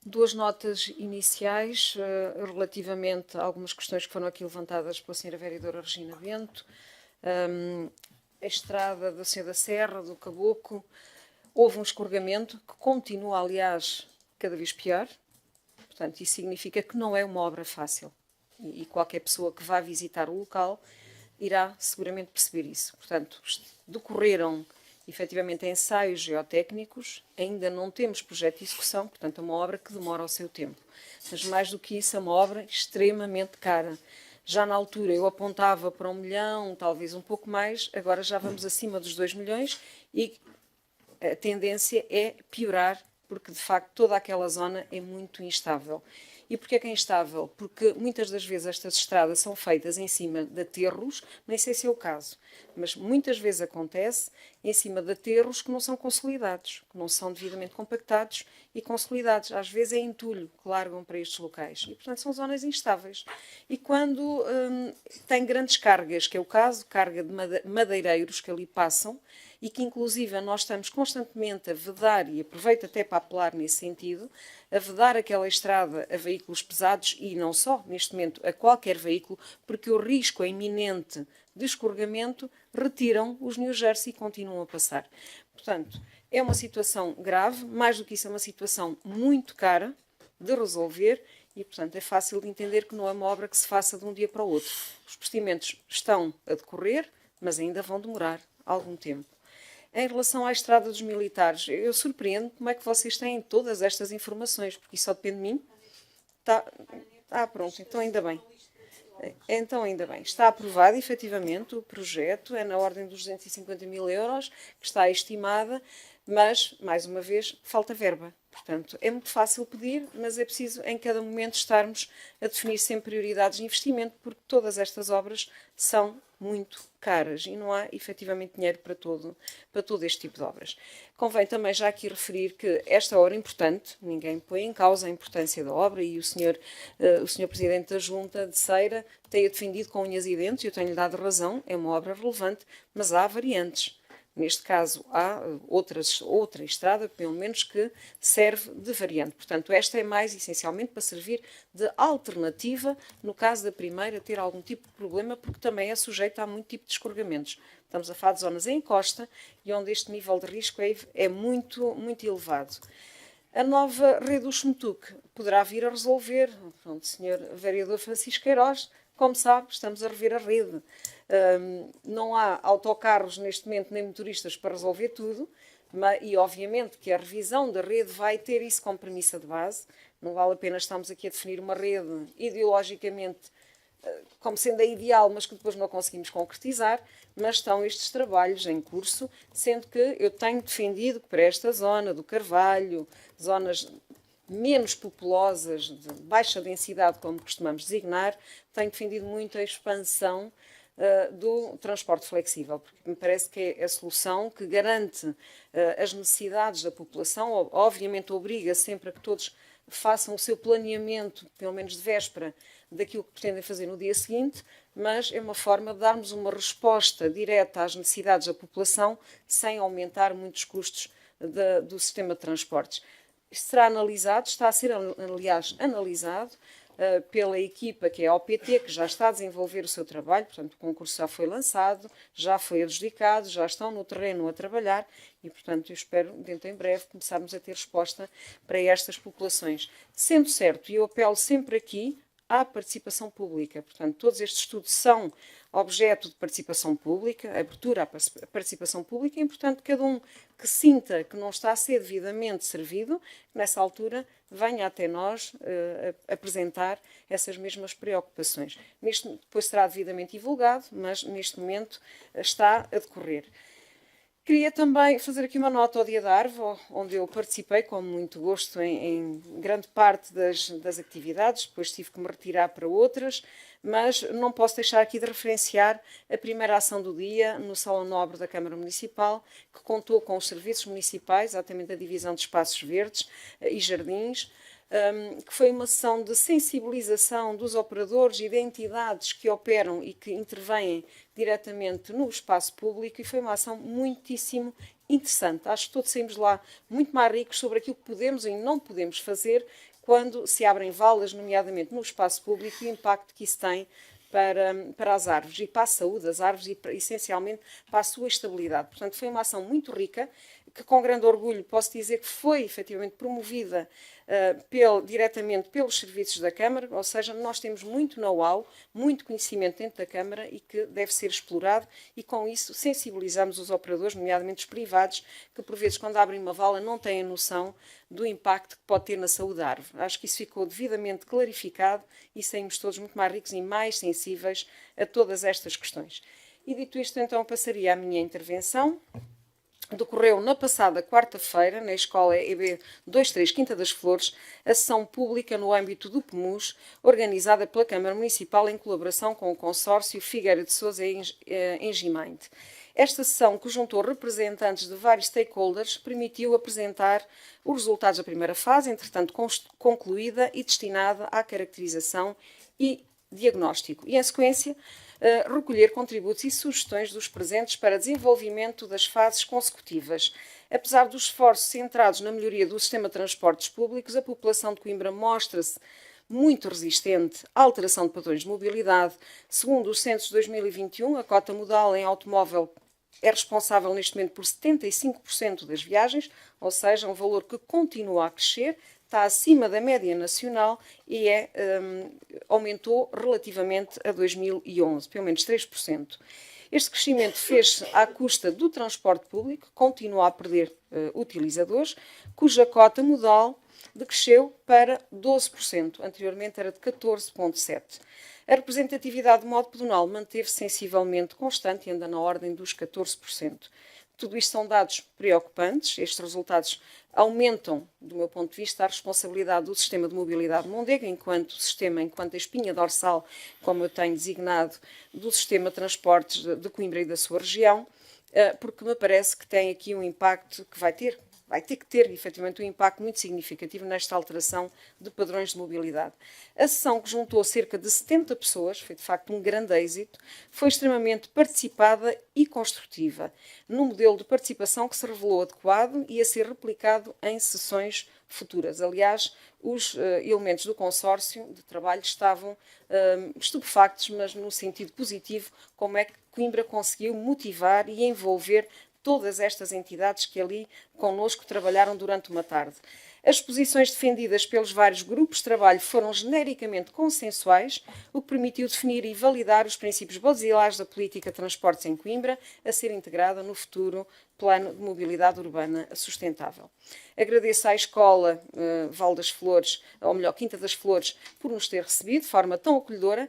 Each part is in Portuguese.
Duas notas iniciais relativamente a algumas questões que foram aqui levantadas pela senhora vereadora Regina Bento. A estrada da Senhora da Serra, do Caboclo, houve um escorregamento que continua, aliás, cada vez pior. Portanto, isso significa que não é uma obra fácil. E qualquer pessoa que vá visitar o local irá seguramente perceber isso. Portanto, decorreram efetivamente ensaios geotécnicos, ainda não temos projeto de execução, portanto é uma obra que demora o seu tempo. Mas mais do que isso, é uma obra extremamente cara. Já na altura eu apontava para 1 milhão, talvez um pouco mais, agora já vamos acima dos 2 milhões e a tendência é piorar, porque de facto toda aquela zona é muito instável. E porquê é que é instável? Porque muitas das vezes estas estradas são feitas em cima de aterros, nem sei se é o caso, mas muitas vezes acontece em cima de aterros que não são consolidados, que não são devidamente compactados e consolidados. Às vezes é entulho que largam para estes locais e, portanto, são zonas instáveis. E quando tem grandes cargas, que é o caso, carga de madeireiros que ali passam, e que inclusive nós estamos constantemente a vedar, e aproveito até para apelar nesse sentido, a vedar aquela estrada a veículos pesados e não só, neste momento, a qualquer veículo, porque o risco é iminente de escorregamento, retiram os New Jersey e continuam a passar. Portanto, é uma situação grave, mais do que isso é uma situação muito cara de resolver e, portanto, é fácil de entender que não é uma obra que se faça de um dia para o outro. Os procedimentos estão a decorrer, mas ainda vão demorar algum tempo. Em relação à estrada dos militares, eu surpreendo como é que vocês têm todas estas informações, porque isso só depende de mim. Pronto, então ainda bem. Então, ainda bem. Está aprovado, efetivamente, o projeto, é na ordem dos 250 mil euros, que está estimada, mas, mais uma vez, falta verba. Portanto, é muito fácil pedir, mas é preciso, em cada momento, estarmos a definir sempre prioridades de investimento, porque todas estas obras são muito caras e não há, efetivamente, dinheiro para todo este tipo de obras. Convém também já aqui referir que esta obra é importante, ninguém põe em causa a importância da obra e o senhor Presidente da Junta de Ceira tem-a defendido com unhas e dentes, e eu tenho-lhe dado razão, é uma obra relevante, mas há variantes. Neste caso, há outra estrada, pelo menos, que serve de variante. Portanto, esta é mais essencialmente para servir de alternativa, no caso da primeira, ter algum tipo de problema, porque também é sujeita a muito tipo de escorregamentos. Estamos a falar de zonas em encosta e onde este nível de risco é muito, muito elevado. A nova rede do Xmetuc poderá vir a resolver. Pronto, Sr. Vereador Francisco Queiroz, como sabe, estamos a rever a rede. Não há autocarros neste momento, nem motoristas para resolver tudo, e obviamente que a revisão da rede vai ter isso como premissa de base. Não vale a pena estarmos aqui a definir uma rede ideologicamente como sendo a ideal, mas que depois não conseguimos concretizar, mas estão estes trabalhos em curso, sendo que eu tenho defendido que para esta zona do Carvalho, zonas menos populosas, de baixa densidade, como costumamos designar, tenho defendido muito a expansão do transporte flexível, porque me parece que é a solução que garante as necessidades da população, obviamente obriga sempre a que todos façam o seu planeamento, pelo menos de véspera, daquilo que pretendem fazer no dia seguinte, mas é uma forma de darmos uma resposta direta às necessidades da população sem aumentar muitos custos do sistema de transportes. Isto será analisado, está a ser, aliás, analisado pela equipa que é a OPT, que já está a desenvolver o seu trabalho, portanto o concurso já foi lançado, já foi adjudicado, já estão no terreno a trabalhar e, portanto, eu espero, dentro em breve, começarmos a ter resposta para estas populações. Sendo certo, e eu apelo sempre aqui à participação pública, portanto, todos estes estudos são objeto de participação pública, abertura à participação pública, e, portanto, cada um que sinta que não está a ser devidamente servido, nessa altura, venha até nós apresentar essas mesmas preocupações. Depois será devidamente divulgado, mas neste momento está a decorrer. Queria também fazer aqui uma nota ao Dia da Árvore, onde eu participei com muito gosto em grande parte das atividades, depois tive que me retirar para outras, mas não posso deixar aqui de referenciar a primeira ação do dia no Salão Nobre da Câmara Municipal, que contou com os serviços municipais, exatamente a divisão de espaços verdes e jardins, que foi uma sessão de sensibilização dos operadores e de entidades que operam e que intervêm diretamente no espaço público, e foi uma ação muitíssimo interessante. Acho que todos saímos lá muito mais ricos sobre aquilo que podemos e não podemos fazer quando se abrem valas, nomeadamente no espaço público, e o impacto que isso tem para as árvores e para a saúde das árvores e essencialmente para a sua estabilidade. Portanto, foi uma ação muito rica, que com grande orgulho posso dizer que foi efetivamente promovida diretamente pelos serviços da Câmara, ou seja, nós temos muito know-how, muito conhecimento dentro da Câmara e que deve ser explorado, e com isso sensibilizamos os operadores, nomeadamente os privados, que por vezes quando abrem uma vala não têm a noção do impacto que pode ter na saúde da árvore. Acho que isso ficou devidamente clarificado e saímos todos muito mais ricos e mais sensíveis a todas estas questões. E dito isto, então passaria à minha intervenção. Decorreu na passada quarta-feira, na Escola EB 23 Quinta das Flores, a sessão pública no âmbito do PMUS, organizada pela Câmara Municipal em colaboração com o consórcio Figueira de Sousa Engimind. Esta sessão, que juntou representantes de vários stakeholders, permitiu apresentar os resultados da primeira fase, entretanto concluída e destinada à caracterização e diagnóstico. E, em sequência, recolher contributos e sugestões dos presentes para desenvolvimento das fases consecutivas. Apesar dos esforços centrados na melhoria do sistema de transportes públicos, a população de Coimbra mostra-se muito resistente à alteração de padrões de mobilidade. Segundo o Censo de 2021, a cota modal em automóvel é responsável neste momento por 75% das viagens, ou seja, um valor que continua a crescer, está acima da média nacional e aumentou relativamente a 2011, pelo menos 3%. Este crescimento fez-se à custa do transporte público, que continua a perder utilizadores, cuja cota modal decresceu para 12%, anteriormente era de 14,7%. A representatividade de modo pedonal manteve-se sensivelmente constante e anda na ordem dos 14%. Tudo isto são dados preocupantes. Estes resultados aumentam, do meu ponto de vista, a responsabilidade do sistema de mobilidade de Mondego, enquanto a espinha dorsal, como eu tenho designado, do sistema de transportes de Coimbra e da sua região, porque me parece que tem aqui um impacto que vai ter que ter, efetivamente, um impacto muito significativo nesta alteração de padrões de mobilidade. A sessão, que juntou cerca de 70 pessoas, foi de facto um grande êxito, foi extremamente participada e construtiva, num modelo de participação que se revelou adequado e a ser replicado em sessões futuras. Aliás, os elementos do consórcio de trabalho estavam estupefactos, mas no sentido positivo, como é que Coimbra conseguiu motivar e envolver todas estas entidades que ali connosco trabalharam durante uma tarde. As posições defendidas pelos vários grupos de trabalho foram genericamente consensuais, o que permitiu definir e validar os princípios basilares da política de transportes em Coimbra, a ser integrada no futuro Plano de Mobilidade Urbana Sustentável. Agradeço à Escola Val das Flores, ou melhor, Quinta das Flores, por nos ter recebido de forma tão acolhedora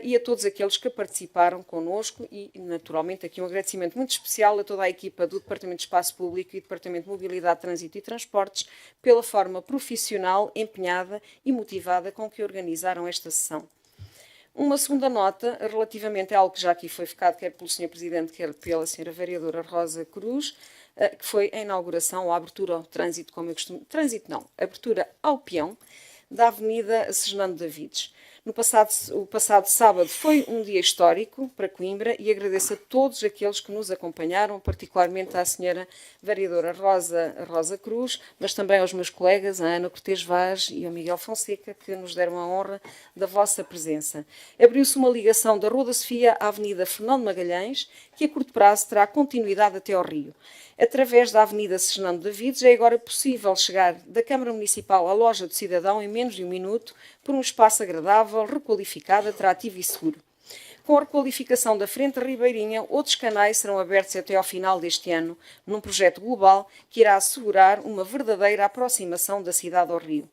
e a todos aqueles que participaram connosco e, naturalmente, aqui um agradecimento muito especial a toda a equipa do Departamento de Espaço Público e Departamento de Mobilidade, Trânsito e Transportes pela forma profissional, empenhada e motivada com que organizaram esta sessão. Uma segunda nota, relativamente a algo que já aqui foi focado, quer pelo Sr. Presidente, quer pela Sra. Vereadora Rosa Cruz, que foi a inauguração, ou a abertura ao trânsito, como eu costumo... Trânsito não, abertura ao peão, da Avenida Segenando Davides. O passado sábado foi um dia histórico para Coimbra e agradeço a todos aqueles que nos acompanharam, particularmente à senhora vereadora Rosa Cruz, mas também aos meus colegas, a Ana Cortês Vaz e ao Miguel Fonseca, que nos deram a honra da vossa presença. Abriu-se uma ligação da Rua da Sofia à Avenida Fernando Magalhães, que a curto prazo terá continuidade até ao Rio. Através da Avenida Segenando Davides é agora possível chegar da Câmara Municipal à Loja do Cidadão em menos de um minuto, por um espaço agradável, requalificado, atrativo e seguro. Com a requalificação da Frente Ribeirinha, outros canais serão abertos até ao final deste ano, num projeto global que irá assegurar uma verdadeira aproximação da cidade ao Rio.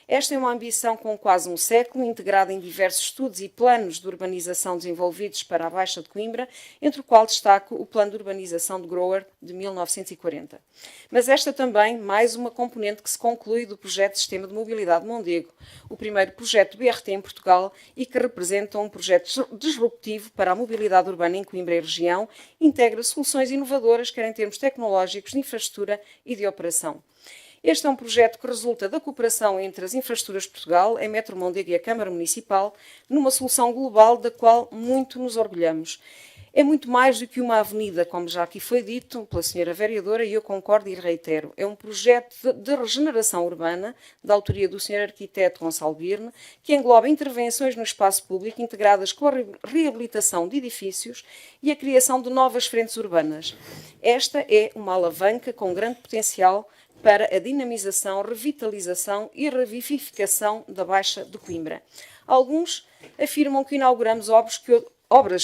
Esta é uma ambição com quase um século, integrada em diversos estudos e planos de urbanização desenvolvidos para a Baixa de Coimbra, entre o qual destaco o Plano de Urbanização de Grower, de 1940. Mas esta também, mais uma componente que se conclui do projeto de Sistema de Mobilidade de Mondego, o primeiro projeto BRT em Portugal e que representa um projeto disruptivo para a mobilidade urbana em Coimbra e região, integra soluções inovadoras, quer em termos tecnológicos, de infraestrutura e de operação. Este é um projeto que resulta da cooperação entre as Infraestruturas de Portugal, a Metro Mondego e a Câmara Municipal, numa solução global da qual muito nos orgulhamos. É muito mais do que uma avenida, como já aqui foi dito pela senhora vereadora, e eu concordo e reitero. É um projeto de regeneração urbana, da autoria do senhor arquiteto Gonçalo Birne, que engloba intervenções no espaço público integradas com a reabilitação de edifícios e a criação de novas frentes urbanas. Esta é uma alavanca com grande potencial para a dinamização, revitalização e revivificação da Baixa de Coimbra. Alguns afirmam que inauguramos obras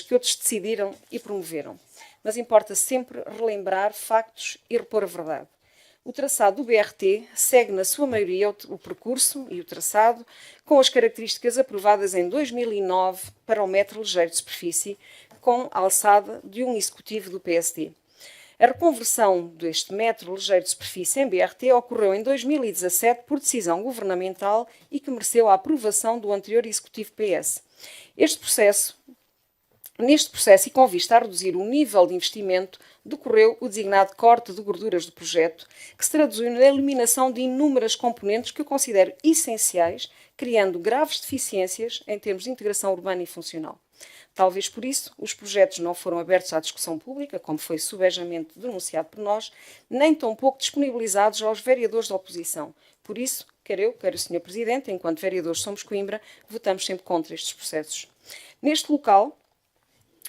que outros decidiram e promoveram. Mas importa sempre relembrar factos e repor a verdade. O traçado do BRT segue na sua maioria o percurso e o traçado com as características aprovadas em 2009 para o metro ligeiro de superfície, com a alçada de um executivo do PSD. A reconversão deste metro ligeiro de superfície em BRT ocorreu em 2017 por decisão governamental e que mereceu a aprovação do anterior executivo PS. Neste processo, e com vista a reduzir o nível de investimento, decorreu o designado corte de gorduras do projeto, que se traduziu na eliminação de inúmeras componentes que eu considero essenciais, criando graves deficiências em termos de integração urbana e funcional. Talvez por isso os projetos não foram abertos à discussão pública, como foi subejamente denunciado por nós, nem tampouco disponibilizados aos vereadores da oposição. Por isso, quer eu, quer o Sr. Presidente, enquanto vereadores somos Coimbra, votamos sempre contra estes processos. Neste local,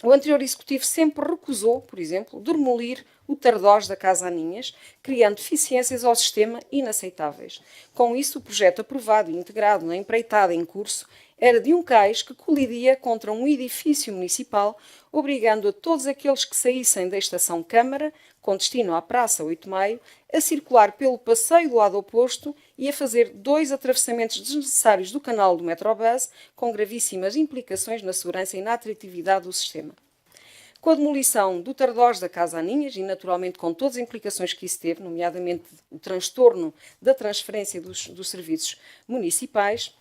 o anterior executivo sempre recusou, por exemplo, demolir o Tardós da Casa Aninhas, criando deficiências ao sistema inaceitáveis. Com isso, o projeto aprovado e integrado na empreitada em curso era de um cais que colidia contra um edifício municipal, obrigando a todos aqueles que saíssem da estação Câmara, com destino à Praça 8 de Maio, a circular pelo passeio do lado oposto e a fazer 2 atravessamentos desnecessários do canal do Metrobus, com gravíssimas implicações na segurança e na atratividade do sistema. Com a demolição do Tardós da Casa Aninhas, e naturalmente com todas as implicações que isso teve, nomeadamente o transtorno da transferência dos serviços municipais,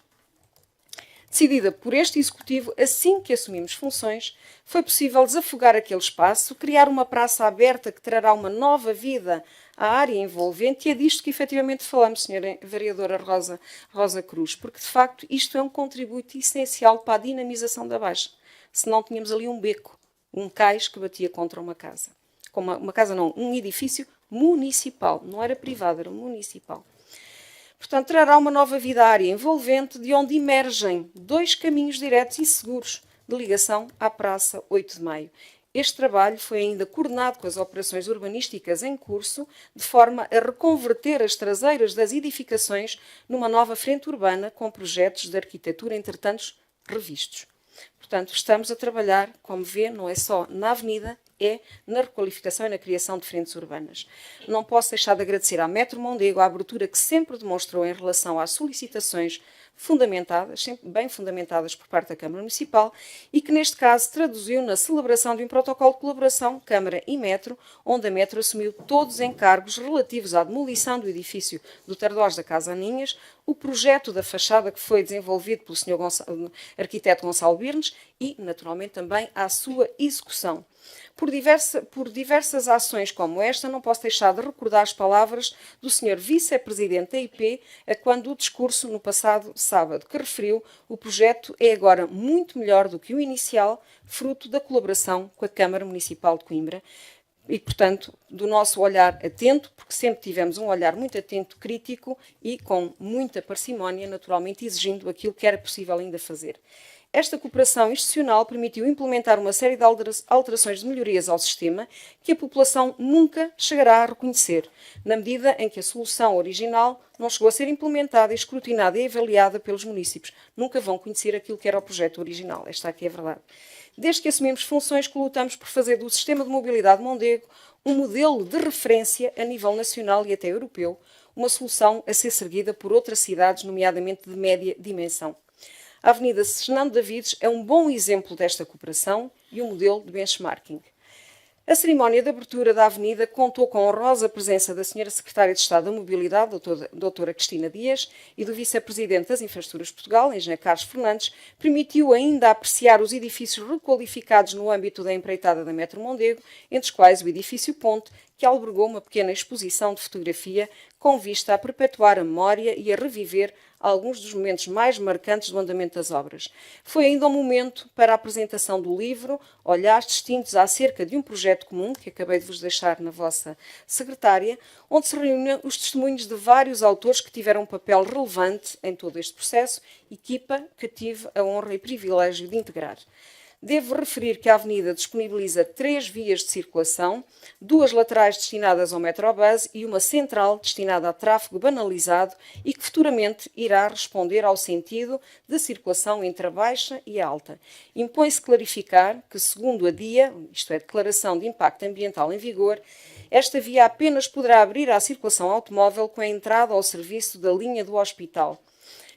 decidida por este Executivo, assim que assumimos funções, foi possível desafogar aquele espaço, criar uma praça aberta que trará uma nova vida à área envolvente, e é disto que efetivamente falamos, Sra. Vereadora Rosa Cruz, porque de facto isto é um contributo essencial para a dinamização da Baixa. Senão tínhamos ali um beco, um cais que batia contra uma casa. Uma casa não, um edifício municipal, não era privado, era municipal. Portanto, trará uma nova vida à área envolvente, de onde emergem 2 caminhos diretos e seguros de ligação à Praça 8 de Maio. Este trabalho foi ainda coordenado com as operações urbanísticas em curso, de forma a reconverter as traseiras das edificações numa nova frente urbana, com projetos de arquitetura, entretanto, revistos. Portanto, estamos a trabalhar, como vê, não é só na avenida, é na requalificação e na criação de frentes urbanas. Não posso deixar de agradecer à Metro Mondego a abertura que sempre demonstrou em relação às solicitações fundamentadas, sempre bem fundamentadas por parte da Câmara Municipal, e que neste caso traduziu na celebração de um protocolo de colaboração Câmara e Metro, onde a Metro assumiu todos os encargos relativos à demolição do edifício do Tardós da Casa Aninhas, o projeto da fachada que foi desenvolvido pelo Sr. arquiteto Gonçalo Birnes e, naturalmente, também à sua execução. Por diversas ações como esta, não posso deixar de recordar as palavras do Sr. Vice-Presidente da IP, quando o discurso no passado sábado, que referiu: o projeto é agora muito melhor do que o inicial, fruto da colaboração com a Câmara Municipal de Coimbra. E, portanto, do nosso olhar atento, porque sempre tivemos um olhar muito atento, crítico e com muita parcimónia, naturalmente exigindo aquilo que era possível ainda fazer. Esta cooperação institucional permitiu implementar uma série de alterações de melhorias ao sistema que a população nunca chegará a reconhecer, na medida em que a solução original não chegou a ser implementada, escrutinada e avaliada pelos municípios. Nunca vão conhecer aquilo que era o projeto original. Esta aqui é a verdade. Desde que assumimos funções, que lutamos por fazer do sistema de mobilidade Mondego um modelo de referência a nível nacional e até europeu, uma solução a ser seguida por outras cidades, nomeadamente de média dimensão. A Avenida Fernando Davides é um bom exemplo desta cooperação e um modelo de benchmarking. A cerimónia de abertura da avenida contou com a honrosa presença da Sra. Secretária de Estado da Mobilidade, doutora Cristina Dias, e do Vice-Presidente das Infraestruturas de Portugal, Engenheiro Carlos Fernandes, permitiu ainda apreciar os edifícios requalificados no âmbito da empreitada da Metro Mondego, entre os quais o edifício Ponte, que albergou uma pequena exposição de fotografia com vista a perpetuar a memória e a reviver alguns dos momentos mais marcantes do andamento das obras. Foi ainda um momento para a apresentação do livro Olhares Distintos acerca de um projeto comum, que acabei de vos deixar na vossa secretária, onde se reúnem os testemunhos de vários autores que tiveram um papel relevante em todo este processo, equipa que tive a honra e privilégio de integrar. Devo referir que a avenida disponibiliza 3 vias de circulação, 2 laterais destinadas ao Metrobus e uma central destinada a tráfego banalizado e que futuramente irá responder ao sentido de circulação entre a baixa e a alta. Impõe-se clarificar que, segundo a DIA, isto é, Declaração de Impacto Ambiental em vigor, esta via apenas poderá abrir à circulação automóvel com a entrada ao serviço da linha do hospital.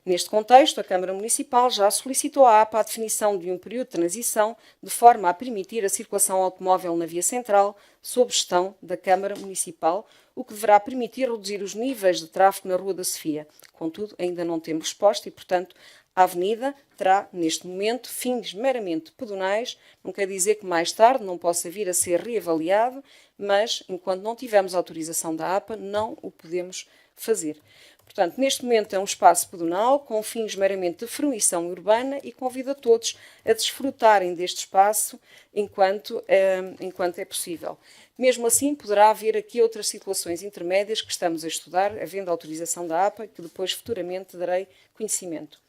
Neste contexto, a Câmara Municipal já solicitou à APA a definição de um período de transição de forma a permitir a circulação automóvel na via central, sob gestão da Câmara Municipal, o que deverá permitir reduzir os níveis de tráfego na Rua da Sofia. Contudo, ainda não temos resposta e, portanto, a avenida terá, neste momento, fins meramente pedonais. Não quer dizer que mais tarde não possa vir a ser reavaliado, mas, enquanto não tivermos autorização da APA, não o podemos fazer. Portanto, neste momento é um espaço pedonal com fins meramente de fruição urbana e convido a todos a desfrutarem deste espaço enquanto é possível. Mesmo assim, poderá haver aqui outras situações intermédias que estamos a estudar, havendo autorização da APA, que depois futuramente darei conhecimento.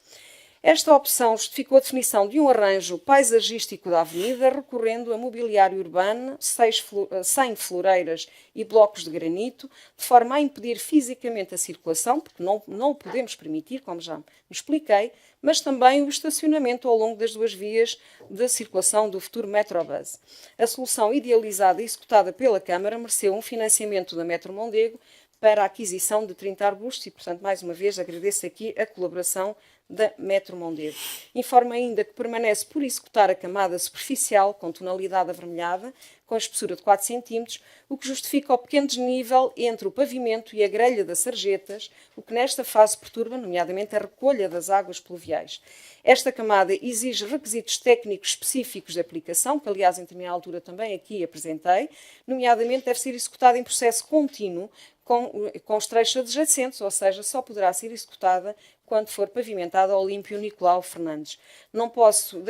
Esta opção justificou a definição de um arranjo paisagístico da avenida, recorrendo a mobiliário urbano, 100 floreiras e blocos de granito, de forma a impedir fisicamente a circulação, porque não o podemos permitir, como já me expliquei, mas também o estacionamento ao longo das 2 vias de circulação do futuro Metrobus. A solução idealizada e executada pela Câmara mereceu um financiamento da Metro Mondego para a aquisição de 30 arbustos e, portanto, mais uma vez agradeço aqui a colaboração da Metro Mondego. Informa ainda que permanece por executar a camada superficial com tonalidade avermelhada, com espessura de 4 cm, o que justifica o pequeno desnível entre o pavimento e a grelha das sarjetas, o que nesta fase perturba, nomeadamente, a recolha das águas pluviais. Esta camada exige requisitos técnicos específicos de aplicação, que aliás em determinada altura também aqui apresentei, nomeadamente deve ser executada em processo contínuo, com os trechos adjacentes, ou seja, só poderá ser executada quando for pavimentada Olímpio Nicolau Fernandes. Não posso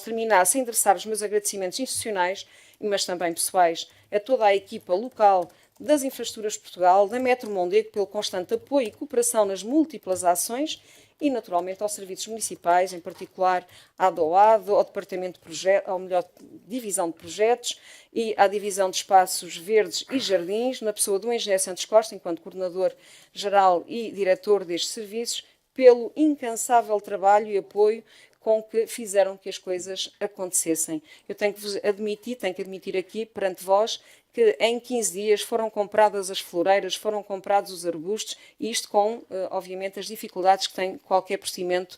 terminar sem endereçar os meus agradecimentos institucionais, mas também pessoais, a toda a equipa local das Infraestruturas de Portugal, da Metro Mondego, pelo constante apoio e cooperação nas múltiplas ações e, naturalmente, aos serviços municipais, em particular à DOAD, ao Departamento de Projetos, ou melhor, Divisão de Projetos e à Divisão de Espaços Verdes e Jardins, na pessoa do Engenheiro Santos Costa, enquanto Coordenador-Geral e Diretor destes serviços, pelo incansável trabalho e apoio com que fizeram que as coisas acontecessem. Eu tenho que admitir aqui, perante vós, que em 15 dias foram compradas as floreiras, foram comprados os arbustos, e isto com, obviamente, as dificuldades que tem qualquer procedimento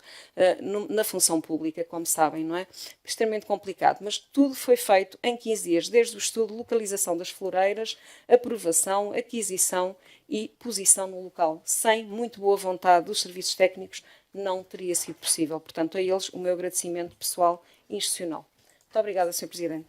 na função pública, como sabem, não é? Extremamente complicado, mas tudo foi feito em 15 dias, desde o estudo, localização das floreiras, aprovação, aquisição e posição no local. Sem muito boa vontade dos serviços técnicos, não teria sido possível. Portanto, a eles o meu agradecimento pessoal e institucional. Muito obrigada, Sr. Presidente.